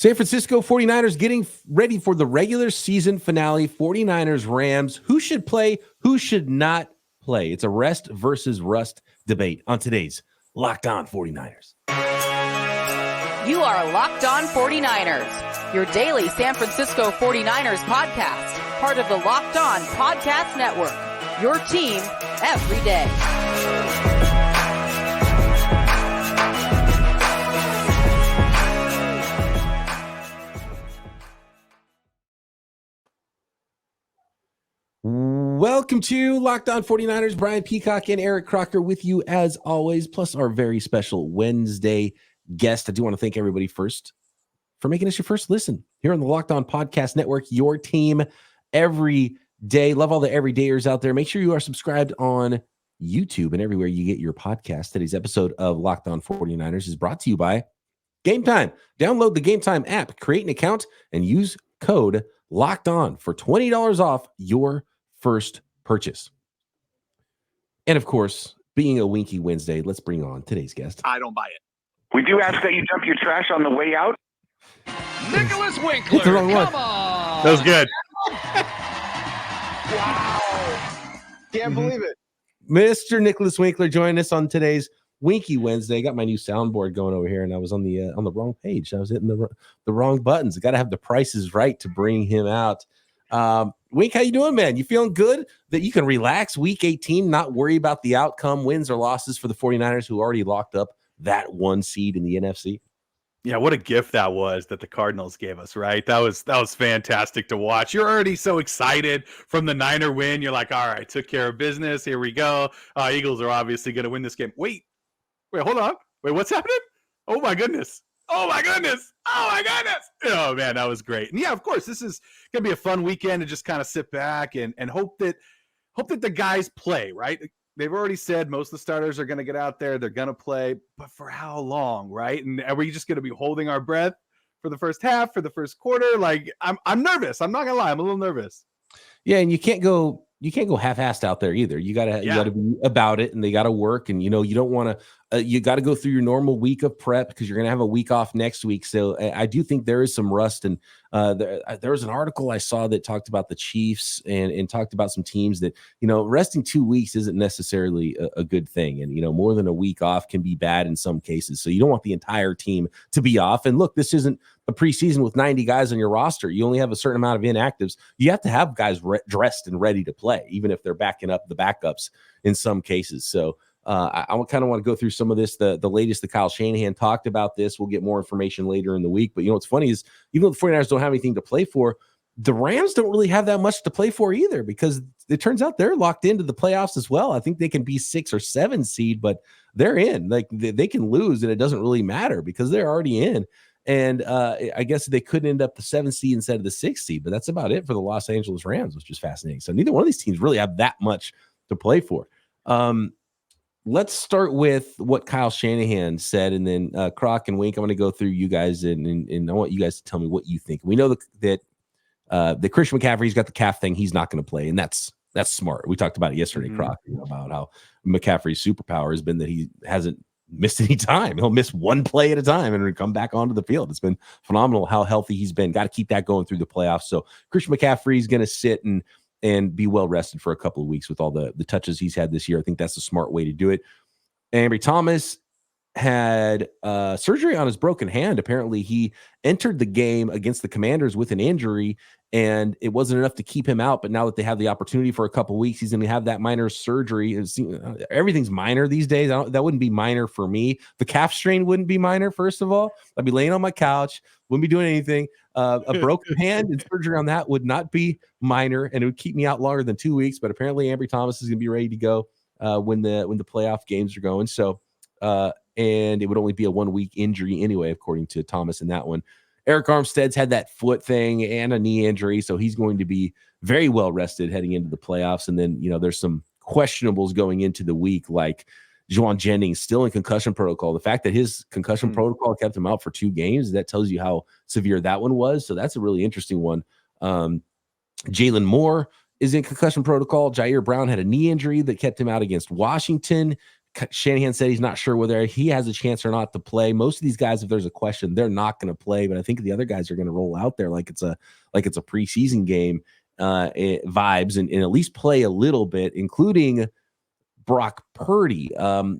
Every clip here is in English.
San Francisco 49ers getting ready for the regular season finale. 49ers Rams. Who should play? Who should not play? It's a rest versus rust debate on today's Locked On 49ers. You are Locked On 49ers, your daily San Francisco 49ers podcast, part of the Locked On Podcast Network, your team every day. Welcome to Locked On 49ers. Brian Peacock and Eric Crocker with you as always, plus our very special Wednesday guest. I do want to thank everybody first for making us your first listen here on the Locked On Podcast Network, your team every day. Love all the everydayers out there. Make sure you are subscribed on YouTube and everywhere you get your podcast. Today's episode of Locked On 49ers is brought to you by Gametime. Download the Gametime app, create an account, and use code Locked On for $20 off your first purchase. And of course, being a Winky Wednesday, let's bring on today's guest. I don't buy it. We do ask that you dump your trash on the way out. Nicholas Winkler, Hit the wrong one. come on. That was good. Wow. Can't believe it. Mr. Nicholas Winkler joining us on today's Winky Wednesday. Got my new soundboard going over here, and I was on the wrong page. I was hitting the wrong buttons. I got to have the prices right to bring him out. Wink, how you doing, man? You feeling good that you can relax week 18, not worry about the outcome, wins or losses for the 49ers who already locked up that one seed in the NFC? Yeah, what a gift that was that the Cardinals gave us, right? That was fantastic to watch. You're already so excited from the Niner win. You're like, all right, took care of business. Here we go. Eagles are obviously going to win this game. Wait, hold on. Wait, what's happening? Oh, my goodness. Oh, my goodness. Oh, man, that was great. And, yeah, of course, this is going to be a fun weekend to just kind of sit back and hope that the guys play, right? They've already said most of the starters are going to get out there. They're going to play, but for how long, right? And are we just going to be holding our breath for the first half, for the first quarter? Like, I'm nervous. I'm not going to lie. I'm a little nervous. Yeah, and you can't go half-assed out there either. You gotta be about it, and they gotta work. And you don't want to. You got to go through your normal week of prep because you're gonna have a week off next week. So I do think there is some rust. And there was an article I saw that talked about the Chiefs and talked about some teams that resting 2 weeks isn't necessarily a good thing. And more than a week off can be bad in some cases. So you don't want the entire team to be off. And look, this isn't a preseason with 90 guys on your roster. You only have a certain amount of inactives. You have to have guys dressed and ready to play, even if they're backing up the backups in some cases. So I kind of want to go through some of this. The latest that Kyle Shanahan talked about this. We'll get more information later in the week. But what's funny is even though the 49ers don't have anything to play for, the Rams don't really have that much to play for either, because it turns out they're locked into the playoffs as well. I think they can be 6 or 7 seed, but they're in. Like they can lose and it doesn't really matter because they're already in. And I guess they could end up the 7th seed instead of the 6th seed, but that's about it for the Los Angeles Rams, which is fascinating. So neither one of these teams really have that much to play for. Let's start with what Kyle Shanahan said, and then Croc and Wink, I'm going to go through you guys, and I want you guys to tell me what you think. We know that Christian McCaffrey's got the calf thing. He's not going to play, and that's smart. We talked about it yesterday, Croc, about how McCaffrey's superpower has been that he hasn't missed any time. He'll miss one play at a time and come back onto the field. It's been phenomenal how healthy he's been. Got to keep that going through the playoffs. So Christian McCaffrey's going to sit and be well rested for a couple of weeks with all the touches he's had this year. I think that's a smart way to do it. Ambry Thomas had surgery on his broken hand. Apparently he entered the game against the Commanders with an injury, and it wasn't enough to keep him out. But now that they have the opportunity for a couple of weeks, he's going to have that minor surgery. Everything's minor these days. That wouldn't be minor for me. The calf strain wouldn't be minor, first of all. I'd be laying on my couch, wouldn't be doing anything. A broken hand and surgery on that would not be minor, and it would keep me out longer than 2 weeks. But apparently Ambry Thomas is going to be ready to go when the playoff games are going. So, and it would only be a 1 week injury anyway, according to Thomas in that one. Eric Armstead's had that foot thing and a knee injury, so he's going to be very well rested heading into the playoffs. And then, there's some questionables going into the week, like Juwan Jennings still in concussion protocol. The fact that his concussion protocol kept him out for 2 games, that tells you how severe that one was. So that's a really interesting one. Jalen Moore is in concussion protocol. Jair Brown had a knee injury that kept him out against Washington. Shanahan said he's not sure whether he has a chance or not to play. Most of these guys, if there's a question, they're not going to play. But I think the other guys are going to roll out there like it's a preseason game vibes and at least play a little bit, including Brock Purdy.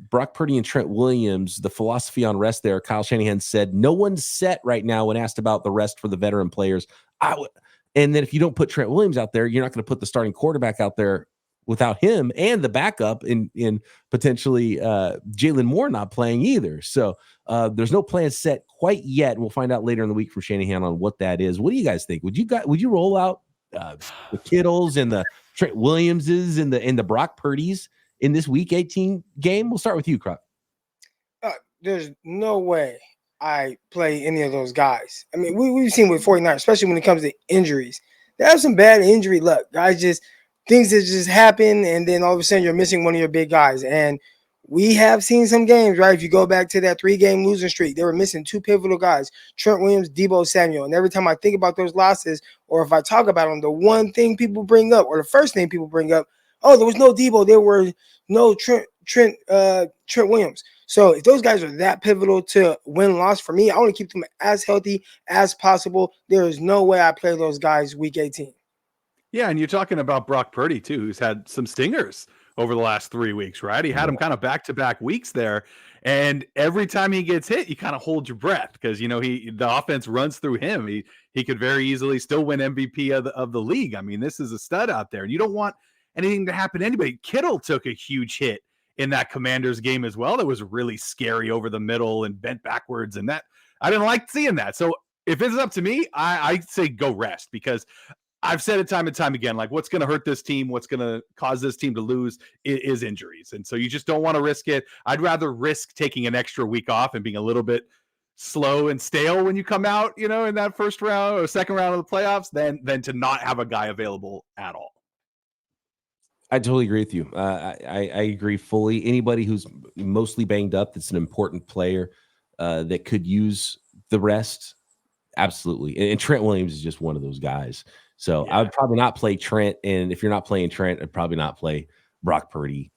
Brock Purdy and Trent Williams, the philosophy on rest there, Kyle Shanahan said, no one's set right now when asked about the rest for the veteran players. And then if you don't put Trent Williams out there, you're not going to put the starting quarterback out there without him and the backup in potentially Jalen Moore not playing either. So there's no plan set quite yet. We'll find out later in the week from Shanahan on what that is. What do you guys think? Would you roll out the Kittles and the Trent Williamses and the Brock Purdys in this Week 18 game? We'll start with you, Croc. There's no way I play any of those guys. I mean, we've seen with 49, especially when it comes to injuries. They have some bad injury luck. Things that just happen, and then all of a sudden you're missing one of your big guys. And we have seen some games, right? If you go back to that 3-game losing streak, they were missing 2 pivotal guys, Trent Williams, Deebo Samuel. And every time I think about those losses, or if I talk about them, the one thing people bring up, or the first thing people bring up, oh, there was no Deebo, there were no Trent Williams. So if those guys are that pivotal to win-loss, for me, I want to keep them as healthy as possible. There is no way I play those guys Week 18. Yeah, and you're talking about Brock Purdy, too, who's had some stingers over the last 3 weeks, right? He had him kind of back-to-back weeks there, and every time he gets hit, you kind of hold your breath because, the offense runs through him. He could very easily still win MVP of the league. I mean, this is a stud out there, and you don't want anything to happen to anybody. Kittle took a huge hit in that Commanders game as well. That was really scary over the middle and bent backwards, and that I didn't like seeing that. So if it's up to me, I'd say go rest because I've said it time and time again, like what's going to hurt this team, what's going to cause this team to lose is injuries. And so you just don't want to risk it. I'd rather risk taking an extra week off and being a little bit slow and stale when you come out, in that first round or second round of the playoffs than to not have a guy available at all. I totally agree with you. I agree fully. Anybody who's mostly banged up, that's an important player that could use the rest. Absolutely. And Trent Williams is just one of those guys. So I would probably not play Trent. And if you're not playing Trent, I'd probably not play Brock Purdy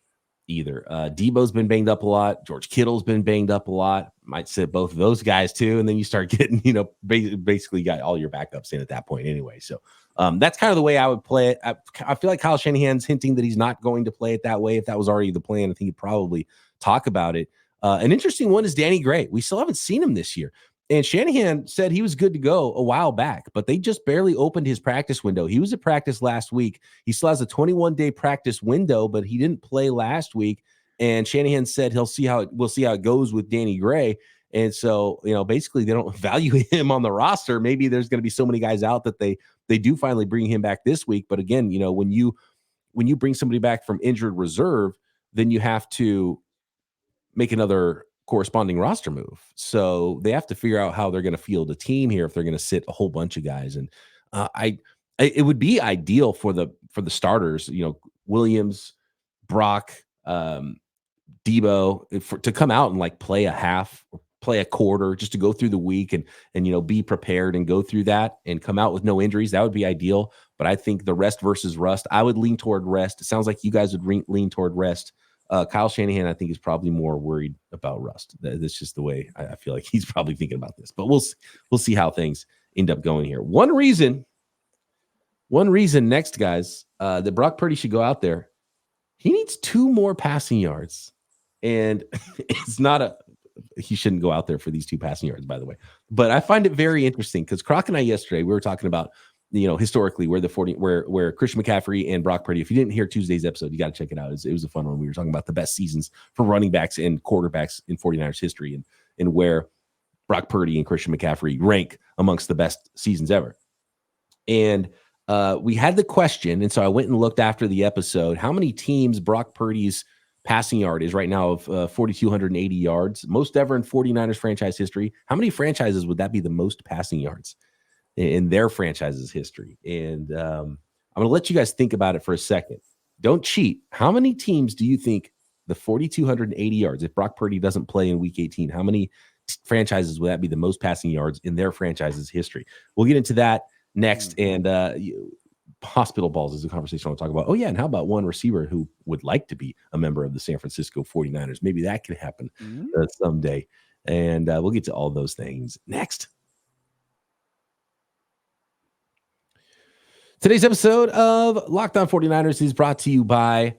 either. Deebo's been banged up a lot. George Kittle's been banged up a lot. Might sit both of those guys too. And then you start getting, basically got all your backups in at that point anyway. So that's kind of the way I would play it. I feel like Kyle Shanahan's hinting that he's not going to play it that way. If that was already the plan, I think he'd probably talk about it. An interesting one is Danny Gray. We still haven't seen him this year. And Shanahan said he was good to go a while back, but they just barely opened his practice window. He was at practice last week. He still has a 21-day practice window, but he didn't play last week. And Shanahan said we'll see how it goes with Danny Gray. And so, basically they don't value him on the roster. Maybe there's going to be so many guys out that they do finally bring him back this week. But again, when you bring somebody back from injured reserve, then you have to make another corresponding roster move. So they have to figure out how they're going to field a team here if they're going to sit a whole bunch of guys. And it would be ideal for the starters, Williams, Brock, Deebo, to come out and like play a half, play a quarter, just to go through the week and be prepared and go through that and come out with no injuries. That would be ideal. But I think the rest versus rust, I would lean toward rest. It sounds like you guys would lean toward rest. Kyle Shanahan, I think, is probably more worried about rust. That's just the way I feel like he's probably thinking about this. But we'll see how things end up going here. One reason next, guys, that Brock Purdy should go out there, he needs 2 more passing yards. And it's not he shouldn't go out there for these 2 passing yards, by the way. But I find it very interesting because Croc and I yesterday, we were talking about historically where Christian McCaffrey and Brock Purdy, if you didn't hear Tuesday's episode, you got to check it out. It was a fun one. We were talking about the best seasons for running backs and quarterbacks in 49ers history and where Brock Purdy and Christian McCaffrey rank amongst the best seasons ever. And we had the question, and so I went and looked after the episode, how many teams Brock Purdy's passing yard is right now of 4,280 yards, most ever in 49ers franchise history. How many franchises would that be the most passing yards in their franchise's history? And I'm going to let you guys think about it for a second. Don't cheat. How many teams do you think the 4,280 yards, if Brock Purdy doesn't play in Week 18, how many franchises would that be the most passing yards in their franchise's history? We'll get into that next. And hospital balls is a conversation I'll talk about. Oh, yeah. And how about one receiver who would like to be a member of the San Francisco 49ers? Maybe that could happen someday. And we'll get to all those things next. Today's episode of Locked On 49ers is brought to you by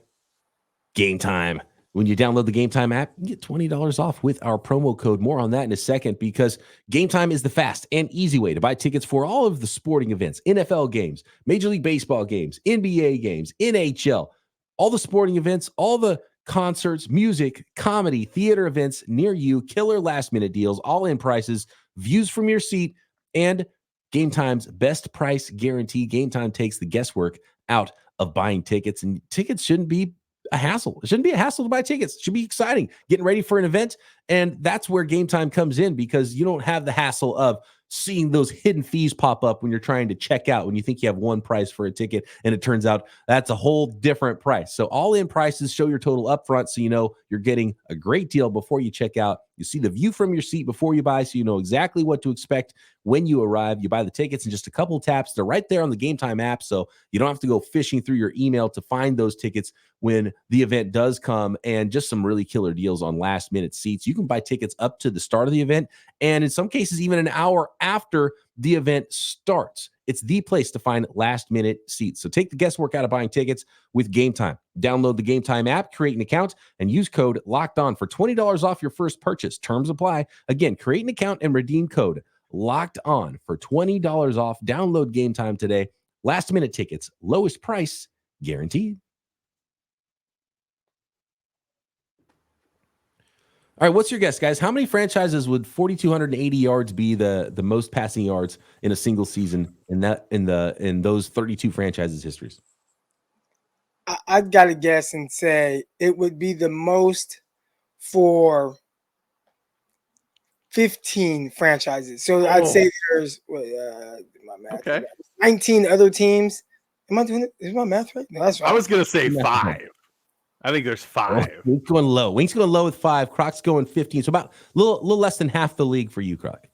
Gametime. When you download the Gametime app, you get $20 off with our promo code. More on that in a second, because Gametime is the fast and easy way to buy tickets for all of the sporting events, NFL games, Major League Baseball games, NBA games, NHL, all the sporting events, all the concerts, music, comedy, theater events near you, killer last-minute deals, all-in prices, views from your seat, and Gametime's best price guarantee. Gametime takes the guesswork out of buying tickets, and tickets shouldn't be a hassle. It shouldn't be a hassle to buy tickets. It should be exciting, getting ready for an event. And that's where Gametime comes in, because you don't have the hassle of seeing those hidden fees pop up when you're trying to check out, when you think you have one price for a ticket and it turns out that's a whole different price. So all-in prices show your total upfront, so you know you're getting a great deal before you check out. You see the view from your seat before you buy, so you know exactly what to expect when you arrive. You buy the tickets in just a couple taps. They're right there on the Gametime app, so you don't have to go fishing through your email to find those tickets when the event does come. And just some really killer deals on last-minute seats. You can buy tickets up to the start of the event, and in some cases even an hour after the event starts. It's the place to find last-minute seats. So take the guesswork out of buying tickets with Gametime. Download the Gametime app, create an account, and use code LOCKEDON for $20 off your first purchase. Terms apply. Again, create an account and redeem code LOCKEDON for $20 off. Download Gametime today. Last-minute tickets, lowest price guaranteed. All right, what's your guess, guys? How many franchises would 4,280 yards be the most passing yards in a single season in those 32 franchises' histories? I've got to guess and say it would be the most for 15 franchises. So I'd say there's 19 other teams. Am I doing it? Is my math right? No, that's right. I was going to say 5. I think there's 5. Wink's going low. Wink's going low with 5. Croc's going 15. So about a little less than half the league for you, Croc.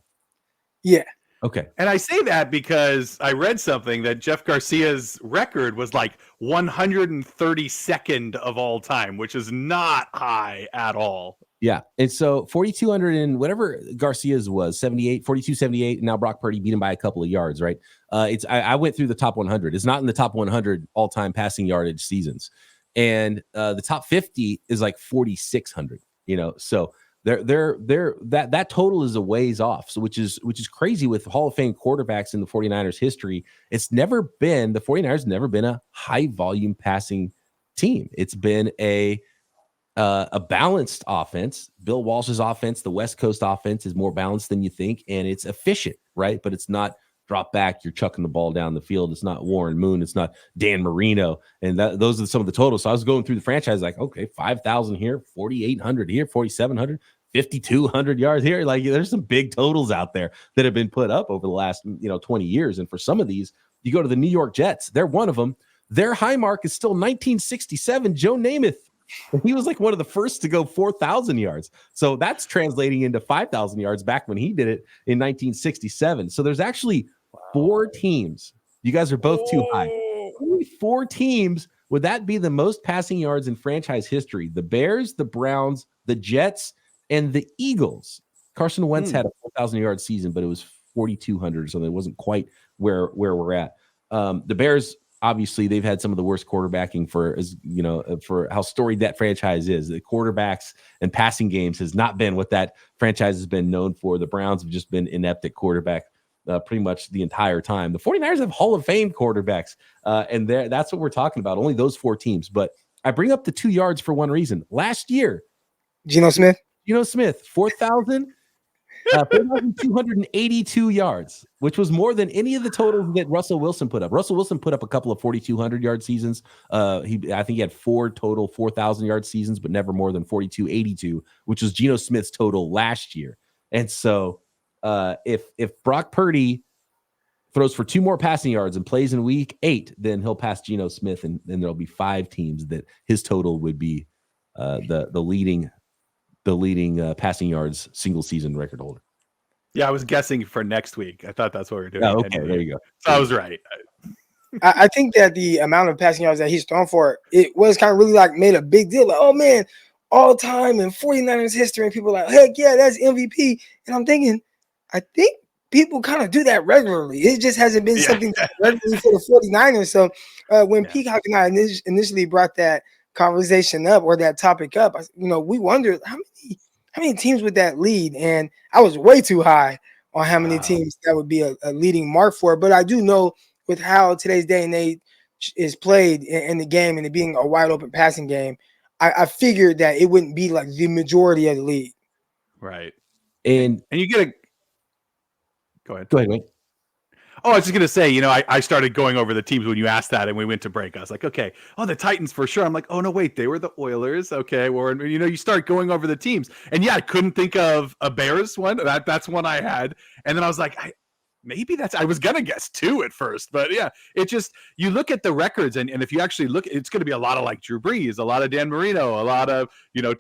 Yeah. Okay. And I say that because I read something that Jeff Garcia's record was like 132nd of all time, which is not high at all. Yeah. And so 4,200 and whatever Garcia's was, 78, 42, 78. And now Brock Purdy beat him by a couple of yards, right? I went through the top 100. It's not in the top 100 all-time passing yardage seasons. And the top 50 is like 4,600, so that total is a ways off. So which is crazy with Hall of Fame quarterbacks in the 49ers history. The 49ers never been a high volume passing team. It's been a balanced offense. Bill Walsh's offense, the West Coast offense, is more balanced than you think, and it's efficient, right? But it's not drop back, you're chucking the ball down the field. It's not Warren Moon. It's not Dan Marino. And those are some of the totals. So I was going through the franchise like, okay, 5,000 here, 4,800 here, 4,700, 5,200 yards here. Like, there's some big totals out there that have been put up over the last 20 years. And for some of these, you go to the New York Jets. They're one of them. Their high mark is still 1967. Joe Namath. He was like one of the first to go 4,000 yards. So that's translating into 5,000 yards back when he did it in 1967. So there's actually 4 teams. You guys are both too high. Only 4 teams. Would that be the most passing yards in franchise history? The Bears, the Browns, the Jets, and the Eagles. Carson Wentz had a 4,000-yard season, but it was 4,200, so it wasn't quite where we're at. The Bears, obviously, they've had some of the worst quarterbacking for how storied that franchise is. The quarterbacks and passing games has not been what that franchise has been known for. The Browns have just been inept at quarterback pretty much the entire time. The 49ers have Hall of Fame quarterbacks, and that's what we're talking about. Only those 4 teams. But I bring up the 2 yards for one reason. Last year, Geno Smith, 4,282 yards, which was more than any of the totals that Russell Wilson put up. Russell Wilson put up a couple of 4,200-yard seasons. I think he had 4 total 4,000-yard seasons, but never more than 4,282, which was Geno Smith's total last year. And so if Brock Purdy throws for 2 more passing yards and plays in week 8, then he'll pass Geno Smith, and there'll be 5 teams that his total would be the leading passing yards single season record holder. Yeah, I was guessing for next week. I thought that's what we were doing. Oh, okay, there you go. So I was right. I think that the amount of passing yards that he's thrown for, it was kind of really like made a big deal. Like, oh man, all time in 49ers history, and people are like, heck yeah, that's MVP. And I'm thinking, I think people kind of do that regularly. It just hasn't been something regularly for the 49ers. So when Peacock and I initially brought that conversation up or that topic up, we wondered how many teams would that lead? And I was way too high on how many teams that would be a leading mark for. But I do know with how today's day and age is played in the game and it being a wide open passing game, I figured that it wouldn't be like the majority of the league. Right. And you get a go ahead. Go ahead, Wayne. Oh, I was just going to say, I started going over the teams when you asked that and we went to break. I was like, okay, the Titans for sure. I'm like, oh, no, wait, they were the Oilers. Okay, well, you start going over the teams. And yeah, I couldn't think of a Bears one. That's one I had. And then I was like, I was going to guess 2 at first. But yeah, it just, you look at the records and if you actually look, it's going to be a lot of like Drew Brees, a lot of Dan Marino, a lot of,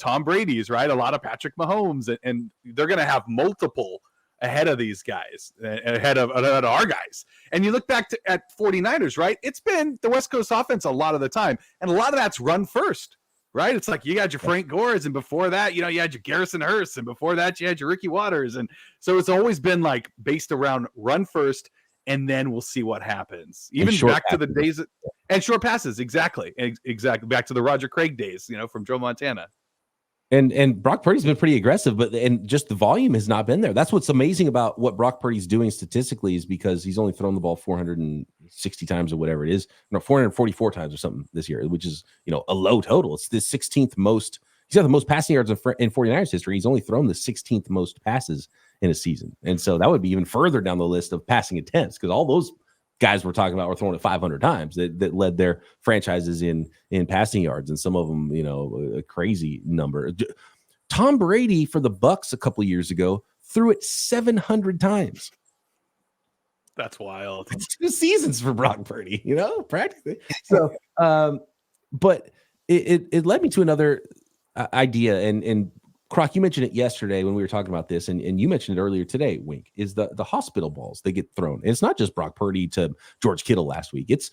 Tom Brady's, right? A lot of Patrick Mahomes. And they're going to have multiple ahead of these guys, ahead of our guys. And you look back at 49ers, right? It's been the West Coast offense a lot of the time. And a lot of that's run first, right? It's like you got your Frank Gores, and before that, you had your Garrison Hurst, and before that, you had your Ricky Waters. And so it's always been like based around run first, and then we'll see what happens. Even back to the days and short passes. Exactly. Back to the Roger Craig days, from Joe Montana. And Brock Purdy's been pretty aggressive, but just the volume has not been there. That's what's amazing about what Brock Purdy's doing statistically is because he's only thrown the ball 460 times or whatever it is, 444 times or something this year, which is a low total. It's the 16th most. He's got the most passing yards in 49ers history. He's only thrown the 16th most passes in a season, and so that would be even further down the list of passing attempts because all those guys we're talking about were throwing it 500 times that led their franchises in passing yards, and some of them, a crazy number. Tom Brady for the Bucks a couple years ago threw it 700 times. That's wild. It's 2 seasons for Brock Purdy, practically. So, but it led me to another idea, and Croc, you mentioned it yesterday when we were talking about this, and you mentioned it earlier today, Wink, is the hospital balls that get thrown. And it's not just Brock Purdy to George Kittle last week. It's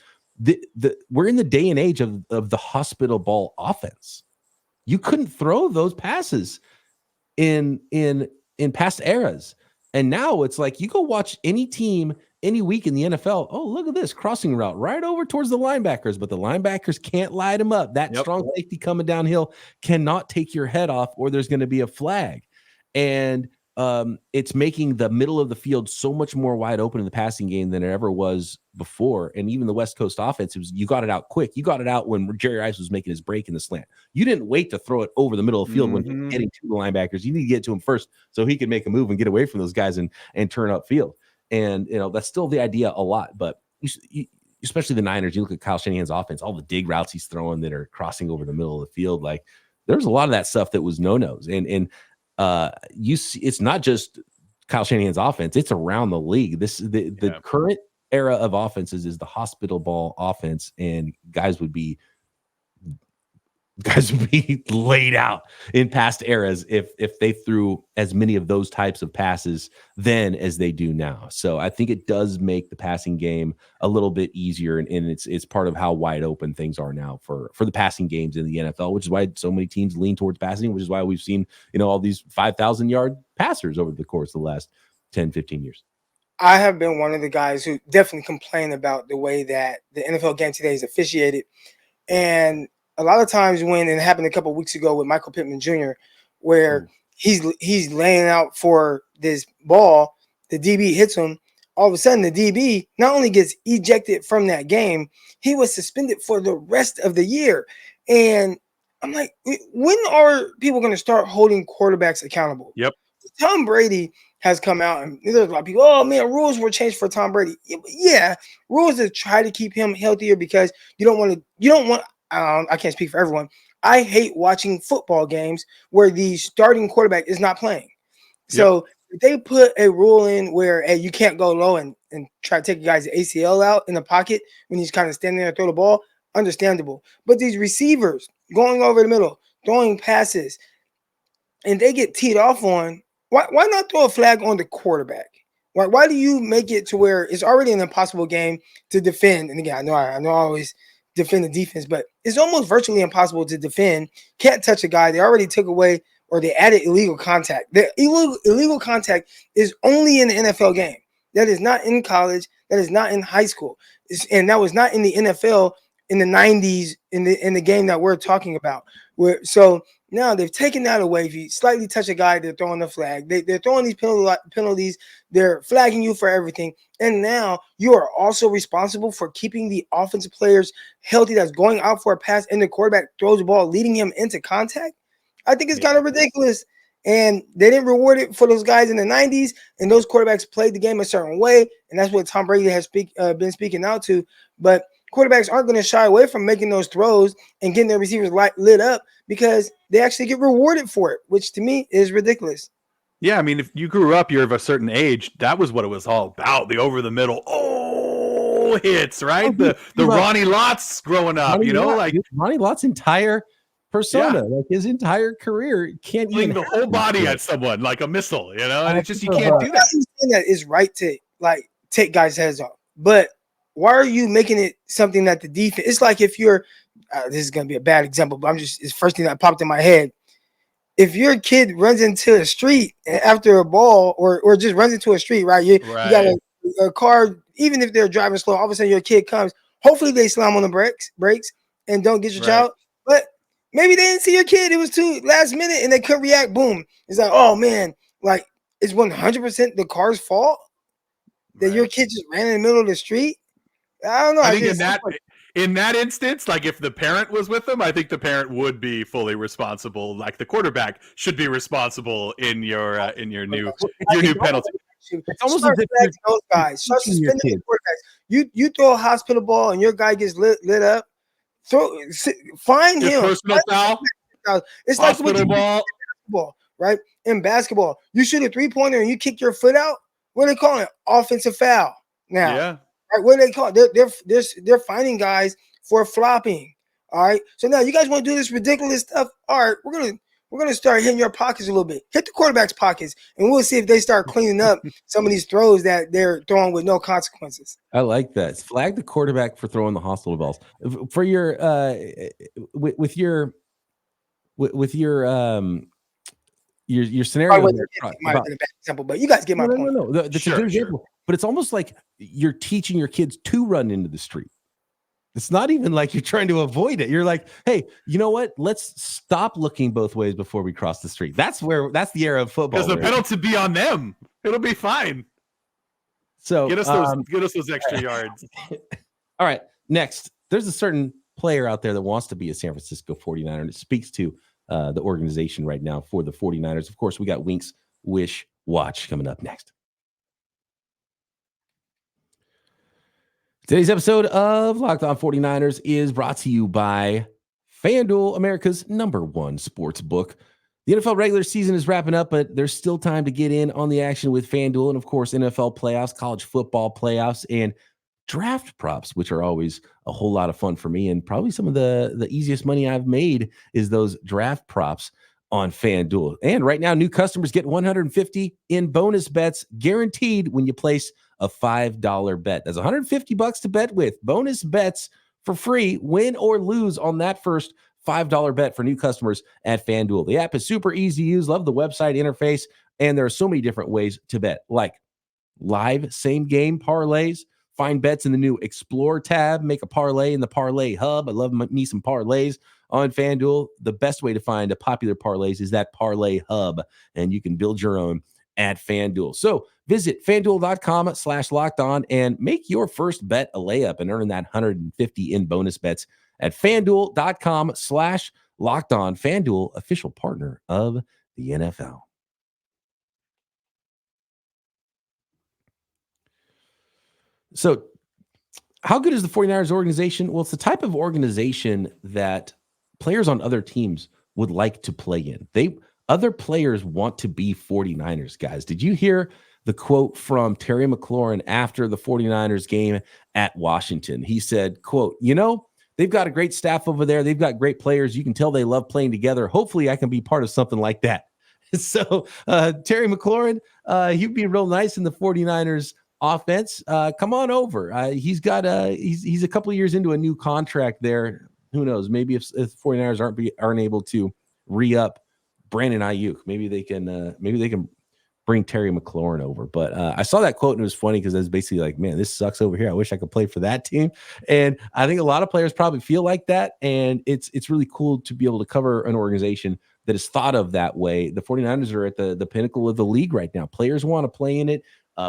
we're in the day and age of the hospital ball offense. You couldn't throw those passes in past eras. And now it's like you go watch any team any week in the NFL. Oh, look at this crossing route right over towards the linebackers, but the linebackers can't light them up. That strong safety coming downhill cannot take your head off, or there's going to be a flag. And it's making the middle of the field so much more wide open in the passing game than it ever was before. And even the West Coast offense, you got it out quick. You got it out when Jerry Rice was making his break in the slant. You didn't wait to throw it over the middle of the field when you're getting to the linebackers. You need to get to him first so he can make a move and get away from those guys and turn upfield. And, that's still the idea a lot. But you, especially the Niners, you look at Kyle Shanahan's offense, all the dig routes he's throwing that are crossing over the middle of the field. Like there's a lot of that stuff that was no-nos. And you see, it's not just Kyle Shanahan's offense; it's around the league. The current era of offenses is the hospital ball offense, and guys would be laid out in past eras if they threw as many of those types of passes then as they do now. So I think it does make the passing game a little bit easier, and it's part of how wide open things are now for the passing games in the NFL, which is why so many teams lean towards passing, which is why we've seen all these 5,000-yard passers over the course of the last 10, 15 years. I have been one of the guys who definitely complain about the way that the NFL game today is officiated. And a lot of times when it happened a couple of weeks ago with Michael Pittman Jr., where he's laying out for this ball, the DB hits him. All of a sudden, the DB not only gets ejected from that game, he was suspended for the rest of the year. And I'm like, when are people going to start holding quarterbacks accountable? Yep. Tom Brady has come out, and there's a lot of people, oh, man, rules were changed for Tom Brady. Yeah, rules to try to keep him healthier because you don't want I can't speak for everyone. I hate watching football games where the starting quarterback is not playing. So if they put a rule in where you can't go low and try to take a guy's ACL out in the pocket when he's kind of standing there and throw the ball, understandable. But these receivers going over the middle, throwing passes, and they get teed off on, why not throw a flag on the quarterback? Why do you make it to where it's already an impossible game to defend? And again, I know I always defend the defense, but it's almost virtually impossible to defend. Can't touch a guy. They already took away or they added illegal contact. The illegal contact is only in the NFL game. That is not in college. That is not in high school. And that was not in the NFL in the 90s in the game that we're talking about. So now they've taken that away. If you slightly touch a guy, they're throwing the flag. They're throwing these penalties. They're flagging you for everything. And now you are also responsible for keeping the offensive players healthy that's going out for a pass and the quarterback throws the ball, leading him into contact. I think it's kind of ridiculous. And they didn't reward it for those guys in the 90s. And those quarterbacks played the game a certain way. And that's what Tom Brady has been speaking out to. But quarterbacks aren't going to shy away from making those throws and getting their receivers lit up because they actually get rewarded for it, which to me is ridiculous. Yeah, I mean, if you grew up, you're of a certain age, that was what it was all about. The over the middle, hits, right? The Ronnie Lott's growing up, like Ronnie Lott's entire persona, like his entire career, can't even the whole body at someone like a missile, and it's just you can't do that. That is right to like take guys' heads off, but why are you making it something that the defense? It's like if you're, this is going to be a bad example, but it's the first thing that popped in my head. If your kid runs into a street after a ball or just runs into a street, right? You got a car, even if they're driving slow, all of a sudden your kid comes. Hopefully they slam on the brakes and don't get your child. But maybe they didn't see your kid. It was too last minute and they couldn't react. Boom. It's like, oh man, like it's 100% the car's fault that your kid just ran in the middle of the street. I don't know. I think in that instance, like if the parent was with them, I think the parent would be fully responsible. Like the quarterback should be responsible in your new penalty. It's almost as if those guys start suspending the quarterbacks. You throw a hospital ball and your guy gets lit up. Find him. Personal foul. It's like what you do in basketball, right? In basketball, you shoot a 3-pointer and you kick your foot out. What are they calling it? Offensive foul. Now, right? What do they call it? They're finding guys for flopping. All right. So now you guys want to do this ridiculous stuff. All right, we're gonna start hitting your pockets a little bit. Hit the quarterback's pockets, and we'll see if they start cleaning up some of these throws that they're throwing with no consequences. I like that. Flag the quarterback for throwing the hospital balls. For your with your scenario. Might have been a bad example, but you guys get my point. No. That's a good example. But it's almost like you're teaching your kids to run into the street. It's not even like you're trying to avoid it. You're like, hey, you know what? Let's stop looking both ways before we cross the street. That's the era of football. Because the penalty be on them. It'll be fine. So get us those extra yards. All right. Next, there's a certain player out there that wants to be a San Francisco 49er, and it speaks to the organization right now for the 49ers. Of course, we got Wink's Wish Watch coming up next. Today's episode of Locked On 49ers is brought to you by FanDuel, America's #1 sportsbook. The NFL regular season is wrapping up, but there's still time to get in on the action with FanDuel and, of course, NFL playoffs, college football playoffs, and draft props, which are always a whole lot of fun for me. And probably some of the easiest money I've made is those draft props on FanDuel. And right now, new customers get $150 in bonus bets guaranteed when you place a $5 bet. That's $150 to bet with. Bonus bets for free, win or lose on that first $5 bet for new customers at FanDuel. The app is super easy to use. Love the website interface. And there are so many different ways to bet, like live same game parlays. Find bets in the new Explore tab. Make a parlay in the Parlay Hub. I love me some parlays on FanDuel. The best way to find a popular parlays is that Parlay Hub, and you can build your own at FanDuel. So visit FanDuel.com/lockedon and make your first bet a layup and earn that 150 in bonus bets at FanDuel.com/lockedon. FanDuel, official partner of the NFL. So how good is the 49ers organization? Well, it's the type of organization that players on other teams would like to play in. Other players want to be 49ers guys. Did you hear the quote from Terry McLaurin after the 49ers game at Washington? He said, quote, they've got a great staff over there. They've got great players. You can tell they love playing together. Hopefully I can be part of something like that. So Terry McLaurin, he'd be real nice in the 49ers offense. Come on over. He's a couple of years into a new contract there. Who knows? Maybe if 49ers aren't able to re-up Brandon Ayuk, maybe they can bring Terry McLaurin over. But I saw that quote and it was funny because it was basically like, man, this sucks over here. I wish I could play for that team. And I think a lot of players probably feel like that. And it's really cool to be able to cover an organization that is thought of that way. The 49ers are at the pinnacle of the league right now. Players want to play in it.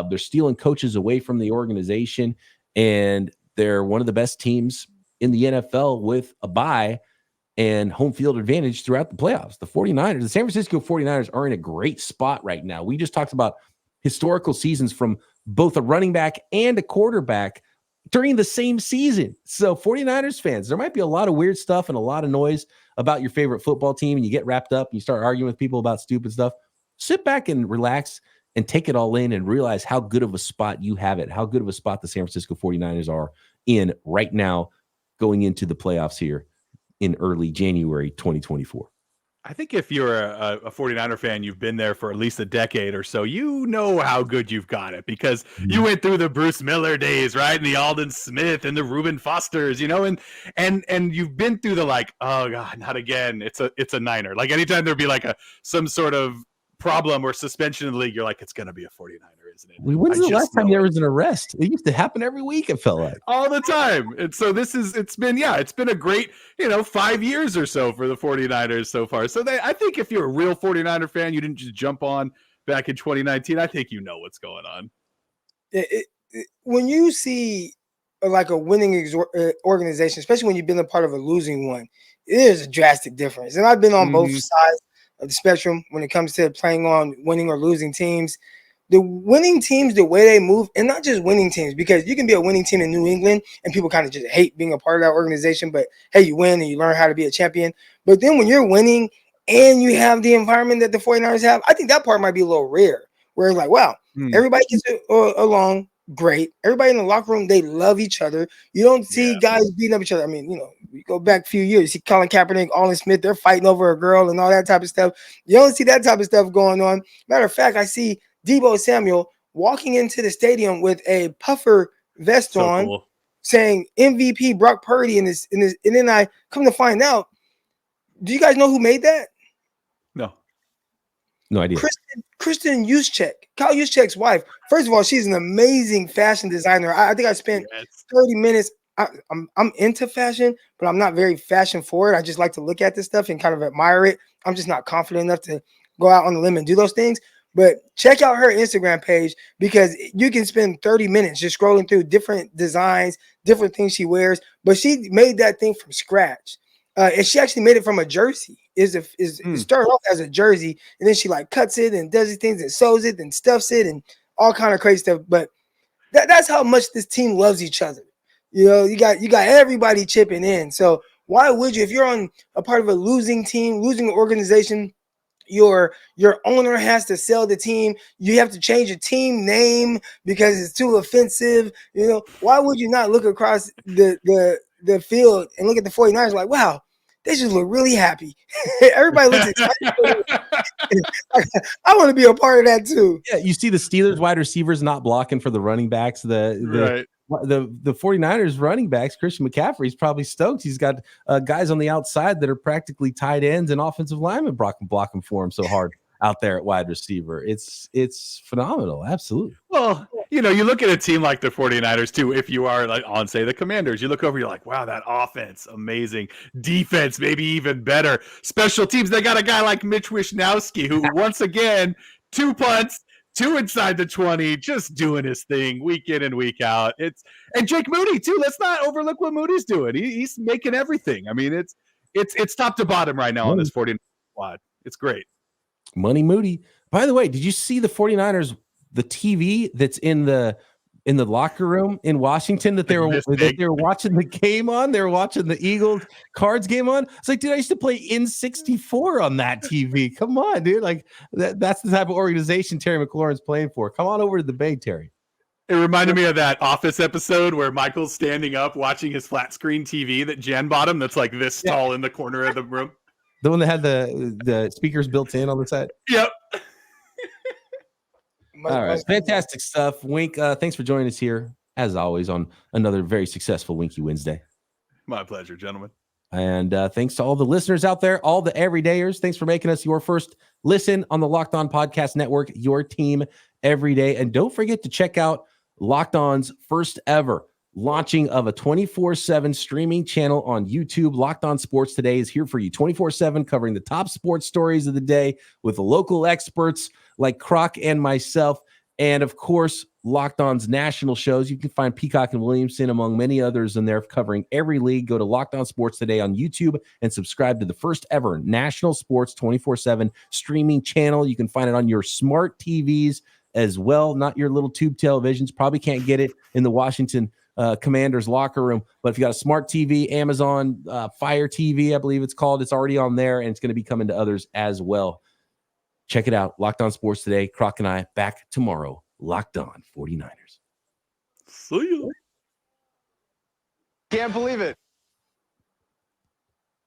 They're stealing coaches away from the organization. And they're one of the best teams in the NFL with a bye and home field advantage throughout the playoffs. The 49ers, the San Francisco 49ers are in a great spot right now. We just talked about historical seasons from both a running back and a quarterback during the same season. So 49ers fans, there might be a lot of weird stuff and a lot of noise about your favorite football team, and you get wrapped up and you start arguing with people about stupid stuff. Sit back and relax and take it all in and realize how good of a spot you have it, how good of a spot the San Francisco 49ers are in right now going into the playoffs here in early January 2024. I think if you're a 49er fan, you've been there for at least a decade or so, you know how good you've got it because you went through the Bruce Miller days, right? And the Aldon Smith and the Reuben Fosters, and you've been through the like, oh God, not again. It's a Niner. Like anytime there'd be like some sort of problem or suspension in the league, you're like, it's going to be a 49er, isn't it? When's the last time there was an arrest? It used to happen every week, it felt like. All the time. And so it's been a great, 5 years or so for the 49ers so far. So I think if you're a real 49er fan, you didn't just jump on back in 2019, I think you know what's going on. When you see like a winning organization, especially when you've been a part of a losing one, it is a drastic difference. And I've been on both sides of the spectrum when it comes to playing on winning or losing teams. The winning teams, the way they move, and not just winning teams, because you can be a winning team in New England and people kind of just hate being a part of that organization, but hey, you win and you learn how to be a champion. But then when you're winning and you have the environment that the 49ers have, I think that part might be a little rare, where it's like, wow, everybody gets along great. Everybody in the locker room, they love each other. You don't see guys beating up each other. I mean, you go back a few years, you see Colin Kaepernick, Aldon Smith, they're fighting over a girl and all that type of stuff. You don't see that type of stuff going on. Matter of fact, I see Deebo Samuel walking into the stadium with a puffer vest on, cool, saying MVP Brock Purdy in this, and then I come to find out, do you guys know who made that? No idea. Kristen Juszczyk, Kyle Juszczyk's wife. First of all, she's an amazing fashion designer. I think I spent 30 minutes. I'm into fashion, but I'm not very fashion forward. I just like to look at this stuff and kind of admire it. I'm just not confident enough to go out on the limb and do those things. But check out her Instagram page because you can spend 30 minutes just scrolling through different designs, different things she wears. But she made that thing from scratch. And she actually made it from a jersey. It started off as a jersey, and then she like cuts it and does these things and sews it and stuffs it and all kind of crazy stuff. But that's how much this team loves each other. You got everybody chipping in. So why would you, if you're on a part of a losing team, losing organization, your owner has to sell the team. You have to change your team name because it's too offensive. Why would you not look across the field and look at the 49ers like, wow, they just look really happy. Everybody looks excited. I want to be a part of that too. Yeah, you see the Steelers wide receivers not blocking for the running backs. The 49ers running backs, Christian McCaffrey's probably stoked. He's got guys on the outside that are practically tight ends and offensive linemen blocking for him so hard out there at wide receiver. It's phenomenal. Absolutely. Well, you look at a team like the 49ers too. If you are like on, say, the Commanders, you look over, you're like, wow, that offense, amazing. Defense, maybe even better. Special teams, they got a guy like Mitch Wishnowsky, who once again, 2 punts, 2 inside the 20, just doing his thing week in and week out. And Jake Moody too. Let's not overlook what Moody's doing. He's making everything. I mean, it's top to bottom right now on this 49ers squad. It's great. Money Moody. By the way, did you see the 49ers, the TV that's in the locker room in Washington that they were watching the game on? They were watching the Eagles Cards game on. It's like, dude, I used to play N64 on that TV. Come on, dude. Like that's the type of organization Terry McLaurin's playing for. Come on over to the Bay, Terry. It reminded me of that Office episode where Michael's standing up watching his flat screen TV that Jen bought him that's like this tall in the corner of the room. The one that had the speakers built in on the side. Yep. All right, fantastic stuff. Wink, thanks for joining us here, as always, on another very successful Winky Wednesday. My pleasure, gentlemen. And thanks to all the listeners out there, all the everydayers. Thanks for making us your first listen on the Locked On Podcast Network, your team every day. And don't forget to check out Locked On's first ever launching of a 24/7 streaming channel on YouTube. Locked On Sports Today is here for you 24/7, covering the top sports stories of the day with local experts like Croc and myself. And of course, Locked On's national shows. You can find Peacock and Williamson among many others in there covering every league. Go to Locked On Sports Today on YouTube and subscribe to the first ever national sports 24/7 streaming channel. You can find it on your smart TVs as well, not your little tube televisions. Probably can't get it in the Washington Commanders locker room, but if you got a smart TV, Amazon Fire TV, I believe it's called, it's already on there, and it's going to be coming to others as well. Check it out. Locked On Sports Today. Croc and I back tomorrow. Locked On 49ers. See you. Can't believe it.